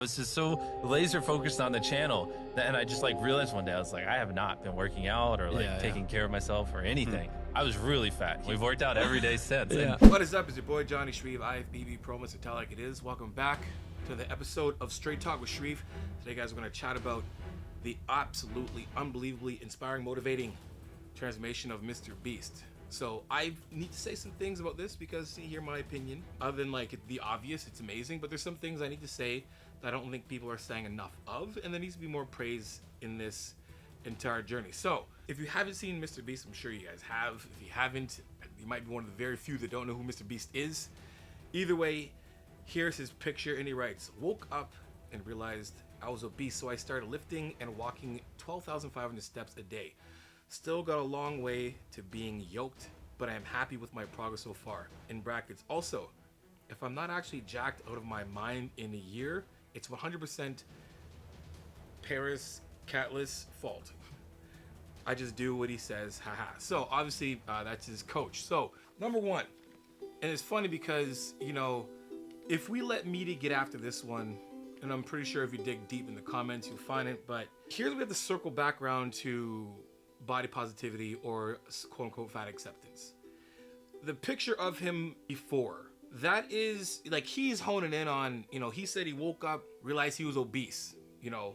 was just so laser focused on the channel and I just like realized one day I was like, I have not been working out or like taking care of myself or anything. I was really fat. We've worked out every day since. What is up? It's your boy Johnny Shreve, IFBB Pro, Mr. Tell Like It Is. Welcome back to the episode of Straight Talk with Shreve. Today, guys, we're going to chat about the absolutely unbelievably inspiring, motivating transformation of Mr. Beast. So I need to say some things about this because you hear my opinion. Other than like the obvious, it's amazing, but there's some things I need to say that I don't think people are saying enough of, and there needs to be more praise in this entire journey. So if you haven't seen Mr. Beast, I'm sure you guys have. If you haven't, you might be one of the very few that don't know who Mr. Beast is. Either way, here's his picture, and he writes, woke up and realized I was obese, so I started lifting and walking 12,500 steps a day. Still got a long way to being yoked, but I am happy with my progress so far. In brackets, also, if I'm not actually jacked out of my mind in a year, it's 100% Paris Catless' fault. I just do what he says, haha. So obviously that's his coach. So number one, and it's funny because, you know, if we let media get after this one, and I'm pretty sure if you dig deep in the comments, you'll find it, but here's where we have to circle back around to body positivity or quote unquote fat acceptance. The picture of him before, that is like he's honing in on, you know, he said he woke up, realized he was obese. You know,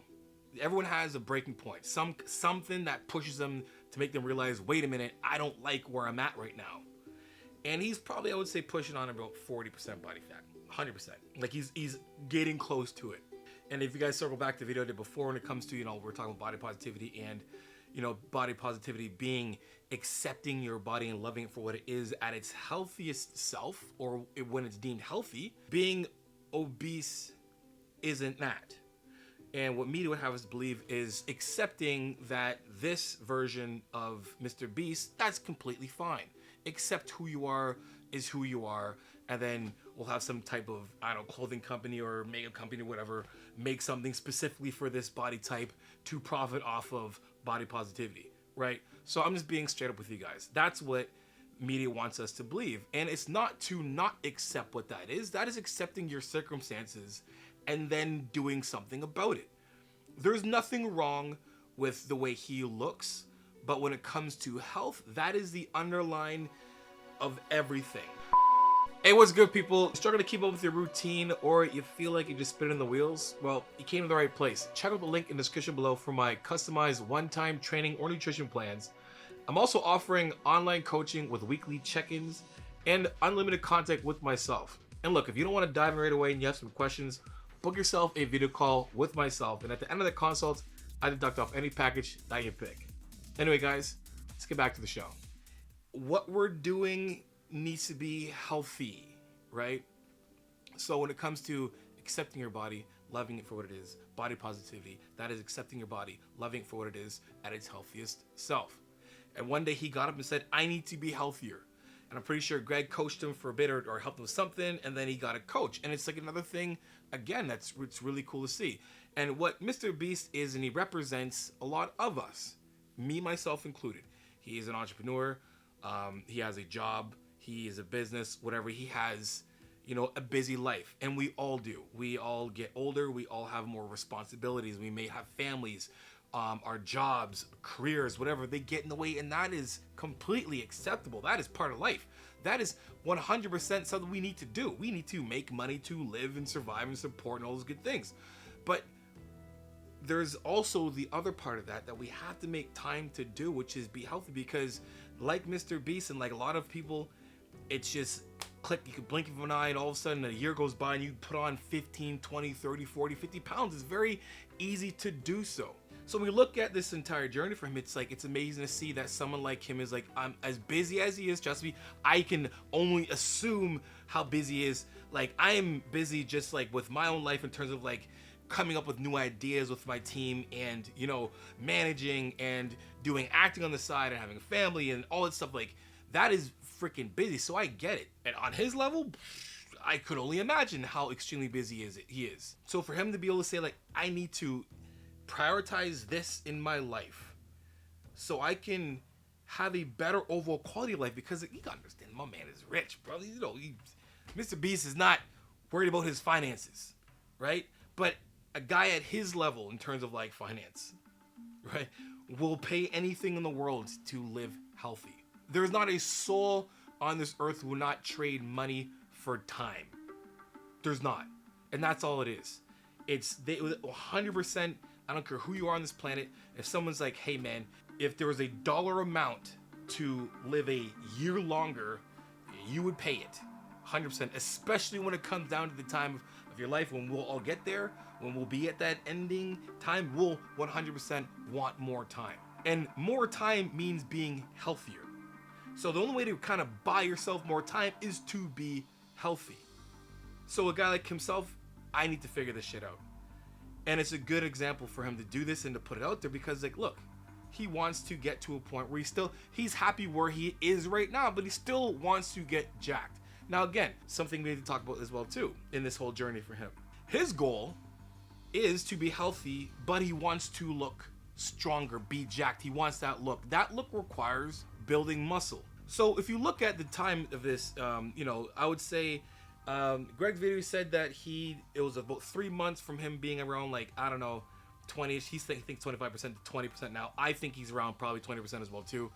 everyone has a breaking point, something that pushes them to make them realize, wait a minute, I don't like where I'm at right now. And he's probably, I would say, pushing on about 40% body fat, 100%. Like he's getting close to it. And if you guys circle back to the video I did before when it comes to, you know, we're talking about body positivity and, you know, body positivity being accepting your body and loving it for what it is at its healthiest self, or when it's deemed healthy. Being obese isn't that. And what media would have us believe is accepting that this version of Mr. Beast, that's completely fine. Accept who you are is who you are, and then we'll have some type of, I don't know, clothing company or makeup company, whatever, make something specifically for this body type to profit off of body positivity, right? So I'm just being straight up with you guys. That's what media wants us to believe. And it's not to not accept what that is. That is accepting your circumstances and then doing something about it. There's nothing wrong with the way he looks, but when it comes to health, that is the underline of everything. Hey, what's good, people? Struggling to keep up with your routine, or you feel like you're just spinning the wheels? Well, you came to the right place. Check out the link in the description below for my customized one-time training or nutrition plans. I'm also offering online coaching with weekly check-ins and unlimited contact with myself. And look, if you don't want to dive in right away and you have some questions, book yourself a video call with myself. And at the end of the consult, I deduct off any package that you pick. Anyway, guys, let's get back to the show. What we're doing needs to be healthy, right? So when it comes to accepting your body, loving it for what it is, body positivity, that is accepting your body, loving it for what it is at its healthiest self. And one day he got up and said, I need to be healthier. And I'm pretty sure Greg coached him for a bit or helped him with something, and then he got a coach. And it's like another thing, again, it's really cool to see. And what Mr. Beast is, and he represents a lot of us, me, myself included. He is an entrepreneur. He has a job. He is a business, whatever. He has, you know, a busy life, and we all do. We all get older. We all have more responsibilities. We may have families, our jobs, careers, whatever. They get in the way, and that is completely acceptable. That is part of life. That is 100% something we need to do. We need to make money to live and survive and support and all those good things. But there's also the other part of that we have to make time to do, which is be healthy, because like Mr. Beast and like a lot of people, it's just click, you could blink of an eye and all of a sudden a year goes by and you put on 15, 20, 30, 40, 50 pounds. It's very easy to do so. So when we look at this entire journey for him, it's like, it's amazing to see that someone like him is like, I'm as busy as he is, trust me, I can only assume how busy he is. Like, I am busy just like with my own life in terms of like coming up with new ideas with my team and, you know, managing and doing acting on the side and having a family and all that stuff. Like, that is freaking busy. So I get it. And on his level, I could only imagine how extremely busy he is. So for him to be able to say like, I need to prioritize this in my life so I can have a better overall quality of life, because you gotta understand, my man is rich, bro. You know, Mr. Beast is not worried about his finances, right? But a guy at his level in terms of like finance, right, will pay anything in the world to live healthy. There's not a soul on this earth who will not trade money for time. There's not. And that's all it is. It's 100%. I don't care who you are on this planet. If someone's like, hey man, if there was a dollar amount to live a year longer, you would pay it. 100%. Especially when it comes down to the time of your life when we'll all get there, when we'll be at that ending time, we'll 100% want more time. And more time means being healthier. So the only way to kind of buy yourself more time is to be healthy. So a guy like himself, I need to figure this shit out. And it's a good example for him to do this and to put it out there because, like, look, he wants to get to a point where he's happy where he is right now, but he still wants to get jacked. Now, again, something we need to talk about as well, too, in this whole journey for him. His goal is to be healthy, but he wants to look stronger, be jacked. He wants that look. That look requires building muscle. So if you look at the time of this, I would say Greg's video said that it was about 3 months from him being around, like, I don't know, 20. He thinks 25% to 20% now. I think he's around probably 20% as well too.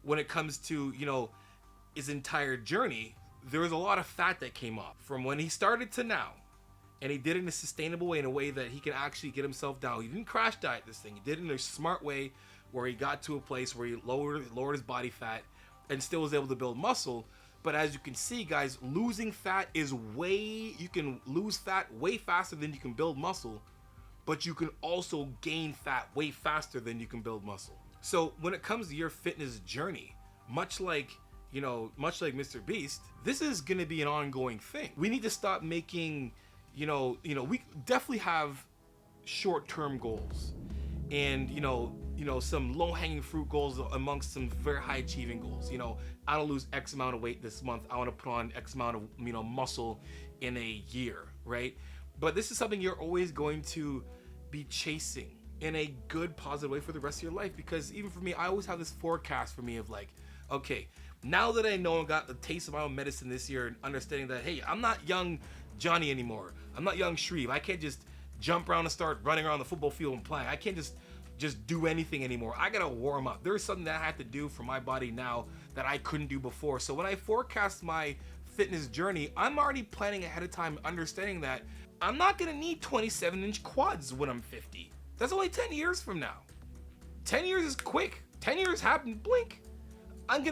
When it comes to, his entire journey, there was a lot of fat that came off from when he started to now. And he did it in a sustainable way, in a way that he can actually get himself down. He didn't crash diet this thing. He did it in a smart way where he got to a place where he lowered his body fat and still was able to build muscle. But as you can see, guys, losing fat you can lose fat way faster than you can build muscle, but you can also gain fat way faster than you can build muscle. So when it comes to your fitness journey, much like Mr. Beast, this is going to be an ongoing thing. We need to stop making, we definitely have short-term goals and, some low-hanging fruit goals amongst some very high-achieving goals. I want to lose X amount of weight this month. I want to put on X amount of, muscle in a year, right? But this is something you're always going to be chasing in a good, positive way for the rest of your life. Because even for me, I always have this forecast for me of like, okay, now that I know I got the taste of my own medicine this year and understanding that, hey, I'm not young Johnny anymore. I'm not young Shreve. I can't just jump around and start running around the football field and playing. I can't just do anything anymore. I gotta warm up. There's something that I have to do for my body now that I couldn't do before. So when I forecast my fitness journey, I'm already planning ahead of time, understanding that I'm not gonna need 27-inch quads when I'm 50. That's only 10 years from now. 10 years is quick. 10 years happen, blink. I'm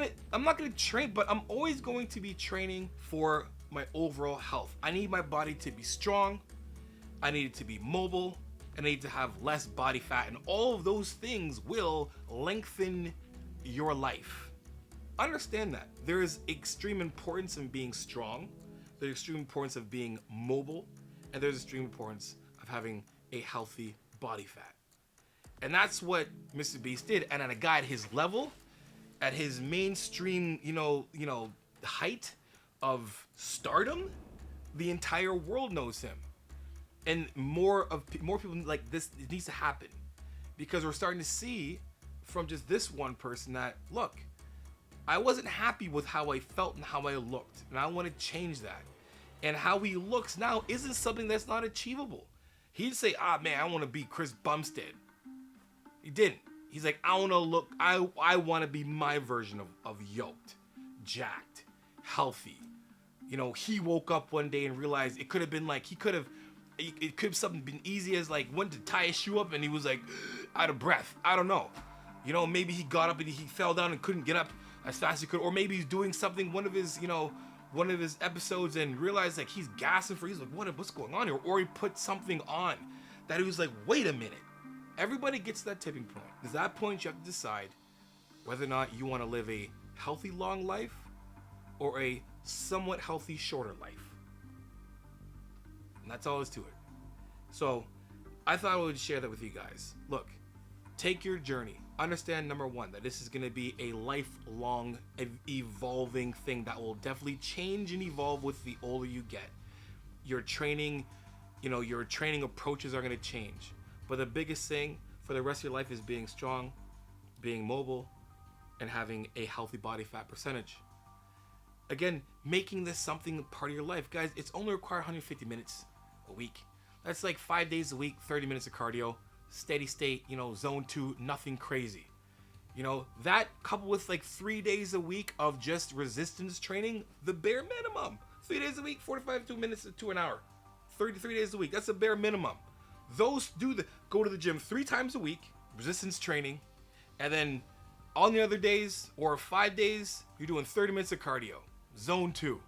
not gonna train, but I'm always going to be training for my overall health. I need my body to be strong. I need it to be mobile. I need to have less body fat, and all of those things will lengthen your life. Understand that. There is extreme importance in being strong. There's extreme importance of being mobile, and there's extreme importance of having a healthy body fat. And that's what Mr. Beast did. And at a guy at his level, at his mainstream, height of stardom, the entire world knows him. And more people like this, it needs to happen, because we're starting to see from just this one person that, look, I wasn't happy with how I felt and how I looked, and I want to change that. And how he looks now isn't something that's not achievable. He'd say, man, I want to be Chris Bumstead. He didn't. He's like, I want to look, I want to be my version of yoked, jacked, healthy. He woke up one day and realized it could have been like, it could have something been easy as like went to tie his shoe up and he was like out of breath. I don't know. Maybe he got up and he fell down and couldn't get up as fast as he could, or maybe he's doing something, one of his episodes, and realized like he's gassing he's like, what's going on here? Or he put something on that he was like, wait a minute. Everybody gets to that tipping point. At that point, you have to decide whether or not you want to live a healthy long life or a somewhat healthy shorter life. And that's all there is to it. So I thought I would share that with you guys. Look, take your journey. Understand, number one, that this is going to be a lifelong evolving thing that will definitely change and evolve with the older you get. Your training, your training approaches are going to change. But the biggest thing for the rest of your life is being strong, being mobile, and having a healthy body fat percentage. Again, making this something part of your life. Guys, it's only required 150 minutes a week. That's like 5 days a week, 30 minutes of cardio, steady state, zone 2, nothing crazy. That coupled with like 3 days a week of just resistance training, the bare minimum. 3 days a week, 45 minutes to an hour. 33 days a week, that's a bare minimum. Those go to the gym 3 times a week, resistance training, and then on the other days or 5 days, you're doing 30 minutes of cardio, zone 2.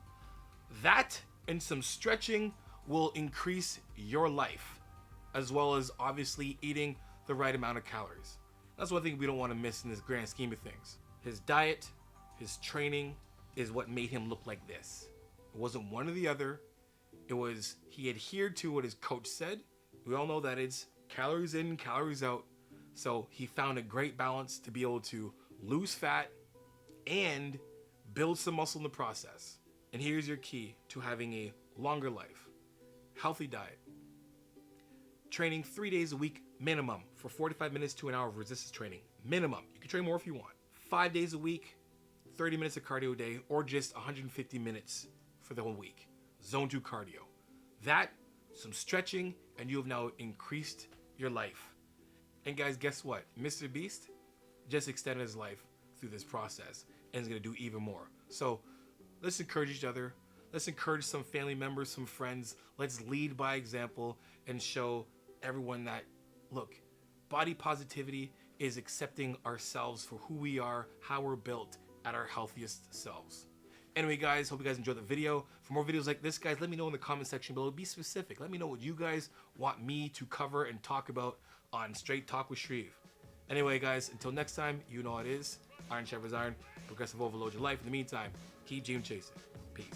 That and some stretching will increase your life, as well as obviously eating the right amount of calories. That's one thing we don't want to miss in this grand scheme of things. His diet, his training is what made him look like this. It wasn't one or the other. It was he adhered to what his coach said. We all know that it's calories in, calories out. So he found a great balance to be able to lose fat and build some muscle in the process. And here's your key to having a longer life. Healthy diet. Training 3 days a week minimum for 45 minutes to an hour of resistance training. Minimum. You can train more if you want. 5 days a week, 30 minutes of cardio a day, or just 150 minutes for the whole week. Zone 2 cardio. That, some stretching, and you have now increased your life. And guys, guess what? Mr. Beast just extended his life through this process and is going to do even more. So let's encourage each other. Let's encourage some family members, some friends. Let's lead by example and show everyone that, look, body positivity is accepting ourselves for who we are, how we're built at our healthiest selves. Anyway, guys, hope you guys enjoyed the video. For more videos like this, guys, let me know in the comment section below. Be specific. Let me know what you guys want me to cover and talk about on Straight Talk with Shreve. Anyway, guys, until next time, you know how it is. Iron sharpens iron. Progressive overload your life. In the meantime, keep dream chasing. Peace.